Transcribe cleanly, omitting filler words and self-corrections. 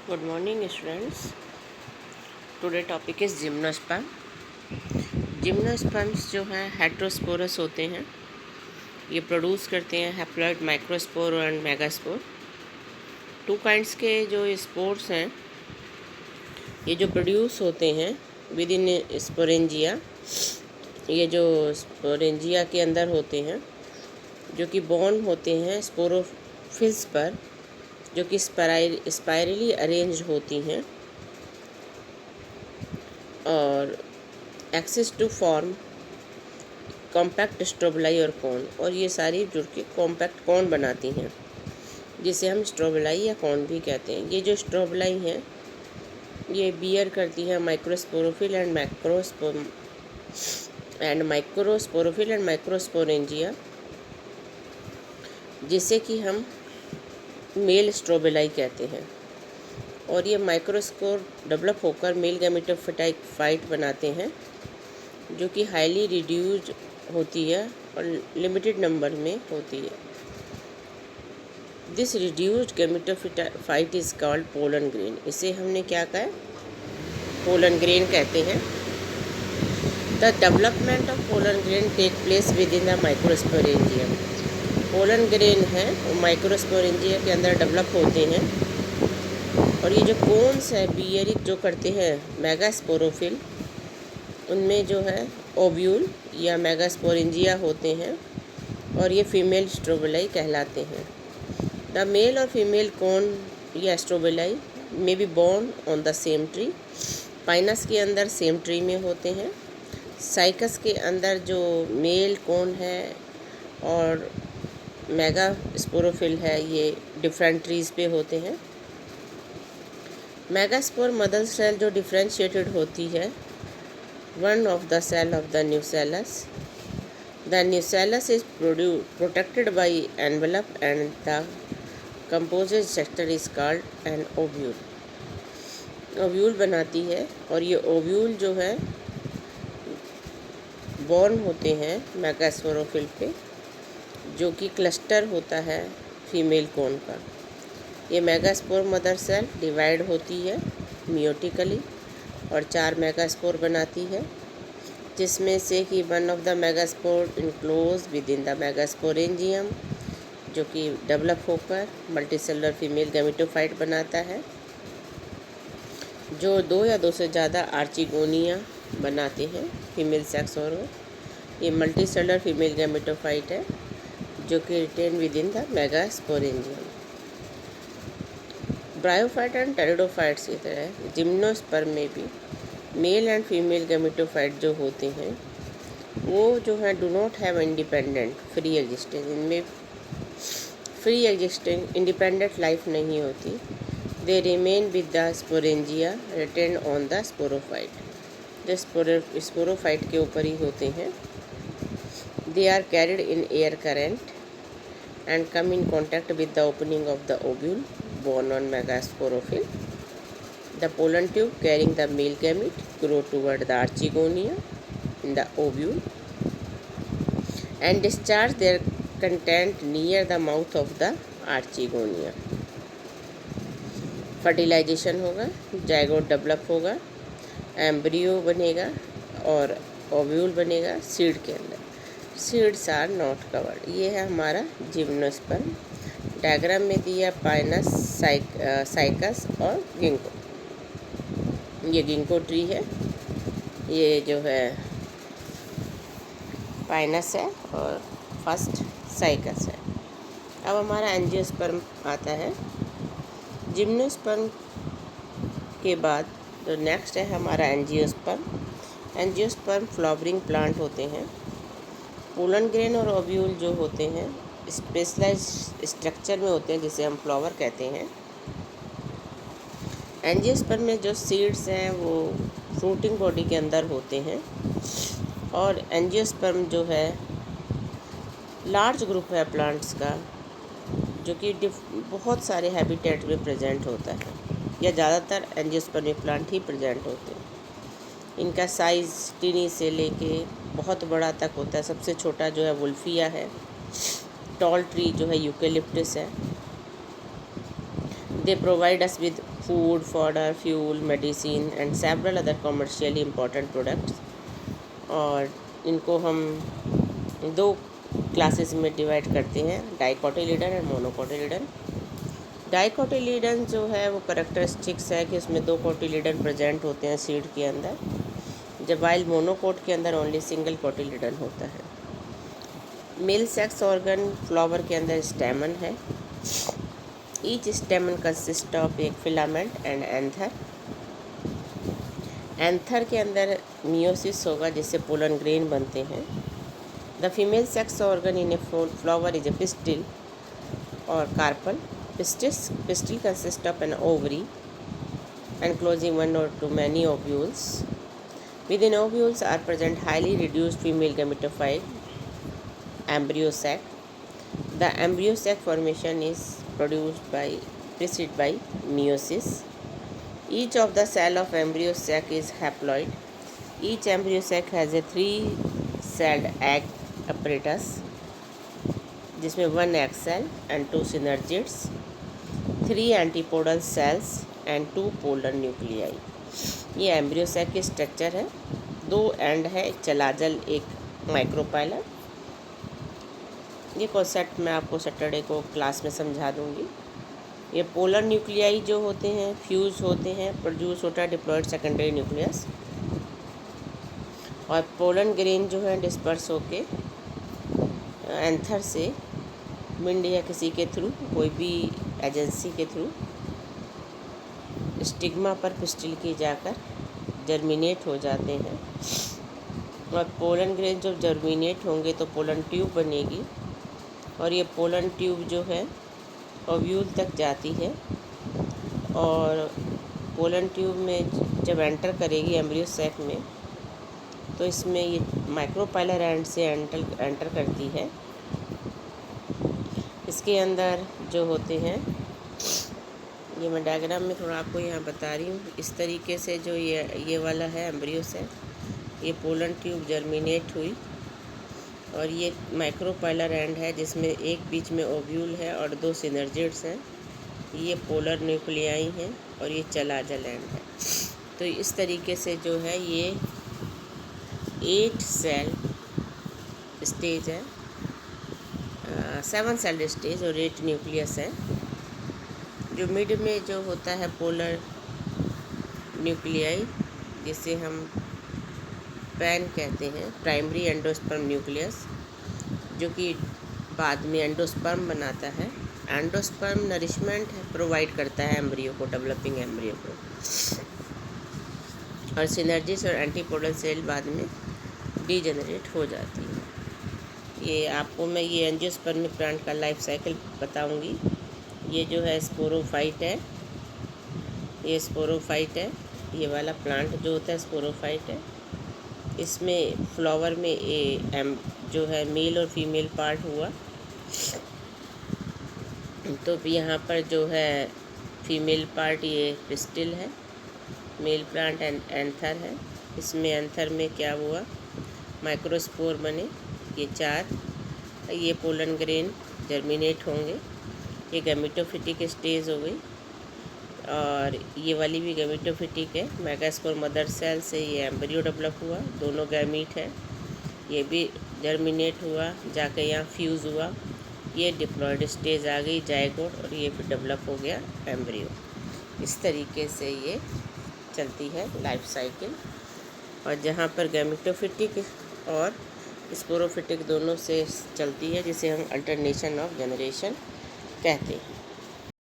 Good morning students. Today topic is gymnosperm. Gymnosperms जो हैं heterosporous होते हैं। ये प्रोड्यूस करते हैं haploid microspore and megaspore. Two kinds के जो स्पोर्स हैं ये जो प्रोड्यूस होते हैं विद इन स्पोरेंजिया, ये जो स्पोरेंजिया के अंदर होते हैं जो कि बॉर्न होते हैं स्पोरोफिल्स पर, जो कि स्पाइरली अरेंज होती हैं और एक्सिस टू फॉर्म कॉम्पैक्ट स्ट्रोबलाई और कॉन, और ये सारी जुड़ के कॉम्पैक्ट कॉन बनाती हैं जिसे हम स्ट्रोबलाई या कॉन भी कहते हैं। ये जो स्ट्रोबलाई हैं ये बियर करती है माइक्रोस्पोरोफिल एंड माइक्रोस्पोरेंजिया, जिसे कि हम मेल स्ट्रोबलाई कहते हैं। और ये माइक्रोस्पोर डेवलप होकर मेल गैमेटोफाइट बनाते हैं जो कि हाईली रिड्यूस्ड होती है और लिमिटेड नंबर में होती है। This reduced gametophyte is called pollen grain. इसे हमने क्या कहा है? पोलन ग्रेन कहते हैं। The development of pollen grain take place within the microsporangium. Pollen grain है वो माइक्रोस्पोरेंजिया के अंदर डेवलप होते हैं और ये जो कोन्स है बियरिक जो करते हैं मेगास्पोरोफिल, उनमें जो है ओव्यूल या मेगास्पोरेंजिया होते हैं और ये फीमेल स्ट्रोबलाई कहलाते हैं। द मेल और फीमेल कोन या स्ट्रोबलाई में be born on the same tree. Pinus के अंदर सेम ट्री में होते हैं। साइकस के अंदर जो मेल कोन है और मेगा स्पोरोफिल है ये डिफरेंट ट्रीज़ पे होते हैं। मेगास्पोर मदर सेल जो डिफ्रेंशिएटेड होती है one of the cell of the nucellus. The nucellus is protected by envelope and the composite sector is called an ovule. Ovule बनाती है और ये ओव्यूल जो है बॉर्न होते हैं मेगास्पोरोफिल पे, जो कि क्लस्टर होता है फीमेल कोन का। ये मेगास्पोर मदर सेल डिवाइड होती है मियोटिकली और 4 मेगास्पोर बनाती है, जिसमें से कि one of the megaspore enclose with in the megasporangium, जो कि डेवलप होकर मल्टीसेलुलर फीमेल गैमेटोफाइट बनाता है जो 2 या 2 से ज़्यादा आर्चिगोनिया बनाते हैं फीमेल सेक्स ऑर्गन। ये मल्टीसेलुलर फीमेल गैमेटोफाइट है जो कि retain within the megasporangium. Bryophyte and pteridophytes की तरह जिम्नोस्पर्म में भी मेल एंड फीमेल गैमेटोफाइट जो होते हैं वो जो है do not have independent free existence. इनमें फ्री एग्जिस्टिंग इंडिपेंडेंट लाइफ नहीं होती। They remain with the sporangia retain on the sporophyte, जो स्पोरोफाइट के ऊपर ही होते हैं। They are carried in air current and come in contact with the opening of the ovule born on megasporophyll. The pollen tube carrying the male gamete grow toward the archegonia in the ovule and discharge their content near the mouth of the archegonia. Fertilisation होगा, zygote develop होगा, embryo बनेगा और ovule बनेगा seed के अंदर। Seeds are not covered. ये है हमारा जिम्नोस्पर्म। डायग्राम में दिया पाइनस, साइकस और गिंको। ये गिंको ट्री है, ये जो है पाइनस है और फर्स्ट साइकस है। अब हमारा एंजियोस्पर्म आता है। जिम्नोस्पर्म के बाद जो नेक्स्ट है हमारा एंजियोस्पर्म। एंजियोस्पर्म फ्लावरिंग प्लांट होते हैं। पोलन ग्रेन और ओव्यूल जो होते हैं स्पेशलाइज स्ट्रक्चर में होते हैं जिसे हम फ्लावर कहते हैं। एंजियोस्पर्म में जो सीड्स हैं वो फ्रूटिंग बॉडी के अंदर होते हैं और एंजियोस्पर्म जो है लार्ज ग्रुप है प्लांट्स का जो कि बहुत सारे हैबिटेट में प्रेजेंट होता है, या ज़्यादातर एंजियोस्पर्म प्लांट ही प्रेजेंट होते हैं। इनका साइज़ टीनी से लेके बहुत बड़ा तक होता है। सबसे छोटा जो है वुल्फिया है। टॉल ट्री जो है यूकेलिप्टस है। They provide us with food, fodder, fuel, medicine and several other commercially important products. और इनको हम दो क्लासेस में डिवाइड करते हैं, डाइकोटिलीडन एंड मोनोकोटिलीडन। डाइकोटिलीडन जो है वो करेक्टरिस्टिक्स है कि उसमें दो कोटिलीडन प्रेजेंट होते हैं सीड के अंदर, जब वाइल मोनोकोट के अंदर ओनली सिंगल कोटिलीडन होता है। मेल सेक्स ऑर्गन फ्लावर के अंदर स्टेमन है। ईच स्टेमन कंसिस्ट ऑफ एक फिलामेंट एंड एंथर। एंथर के अंदर मियोसिस होगा जिससे पोलन ग्रेन बनते हैं। The female sex organ in a flower is a pistil और carpel. Pistil consists of an ovary enclosing one or too many ovules. Within ovules are present highly reduced female gametophyte embryo sac. The embryo sac formation is preceded by meiosis. Each of the cell of embryo sac is haploid. Each embryo sac has a 3-celled egg apparatus जिसमें 1 egg cell and 2 synergids, 3 antipodal cells and 2 polar nuclei। ये embryo sac की structure है। 2 and है, एक चलाजल एक micropylar. ये concept मैं आपको सैटरडे को क्लास में समझा दूंगी। ये पोलर न्यूक्लियाई जो होते हैं फ्यूज होते हैं, प्रोड्यूस होता है डिप्लॉयड सेकेंडरी न्यूक्लियस, और पोलन ग्रेन जो है डिस्पर्स होके एंथर से विंड या किसी के थ्रू, कोई भी एजेंसी के थ्रू स्टिग्मा पर पिस्टिल की जाकर जर्मिनेट हो जाते हैं। और पोलन ग्रेन जब जर्मिनेट होंगे तो पोलन ट्यूब बनेगी, और ये पोलन ट्यूब जो है ओव्यूल तक जाती है, और पोलन ट्यूब में जब एंटर करेगी एम्ब्रियो सैक में तो इसमें ये माइक्रोपाइलर एंड से एंटर करती है। इसके अंदर जो होते हैं, ये मैं डायग्राम में थोड़ा आपको यहाँ बता रही हूँ। इस तरीके से जो ये वाला है एम्ब्रियो सैक, ये पोलन ट्यूब जर्मिनेट हुई, और ये माइक्रोपाइलर एंड है जिसमें एक बीच में ओव्यूल है और 2 सिनर्जिड्स हैं। ये पोलर न्यूक्लियाई हैं और ये चलाजल एंड है। तो इस तरीके से जो है ये 8 सेल स्टेज है, 7 सेल स्टेज और 8 न्यूक्लियस है। जो मिड में जो होता है पोलर न्यूक्लियाई, जिसे हम पैन कहते हैं, प्राइमरी एंडोस्पर्म न्यूक्लियस, जो कि बाद में एंडोस्पर्म बनाता है। एंडोस्पर्म नरिशमेंट प्रोवाइड करता है एम्ब्रियो को, डेवलपिंग एम्ब्रियो को, और सिनर्जिस और एंटीपोडल सेल बाद में डीजेनरेट हो जाती है। ये आपको मैं ये एंजियोस्पर्मिक प्लांट का लाइफ साइकिल बताऊंगी। ये जो है स्पोरोफाइट है, ये स्पोरोफाइट है, ये वाला प्लांट जो होता है स्पोरोफाइट है। इसमें फ्लावर में जो है मेल और फीमेल पार्ट हुआ, तो यहाँ पर जो है फीमेल पार्ट ये पिस्टिल है, मेल प्लांट एंथर है। इसमें एंथर में क्या हुआ, माइक्रोस्पोर बने, ये 4, ये पोलन ग्रेन जर्मिनेट होंगे, ये गैमेटोफिटिक स्टेज हो गई, और ये वाली भी गैमेटोफिटिक है। मेगास्पोर मदर सेल से ये एम्ब्रियो डेवलप हुआ, दोनों गैमीट है, ये भी जर्मिनेट हुआ, जाके यहाँ फ्यूज़ हुआ, ये डिप्लॉयड स्टेज आ गई जायगोट, और ये फिर डेवलप हो गया एम्ब्रियो। इस तरीके से ये चलती है लाइफ साइकिल। और जहाँ पर गैमेटोफिटिक और स्पोरोफिटिक दोनों से चलती है, जिसे हम अल्टरनेशन ऑफ जनरेशन कहते हैं।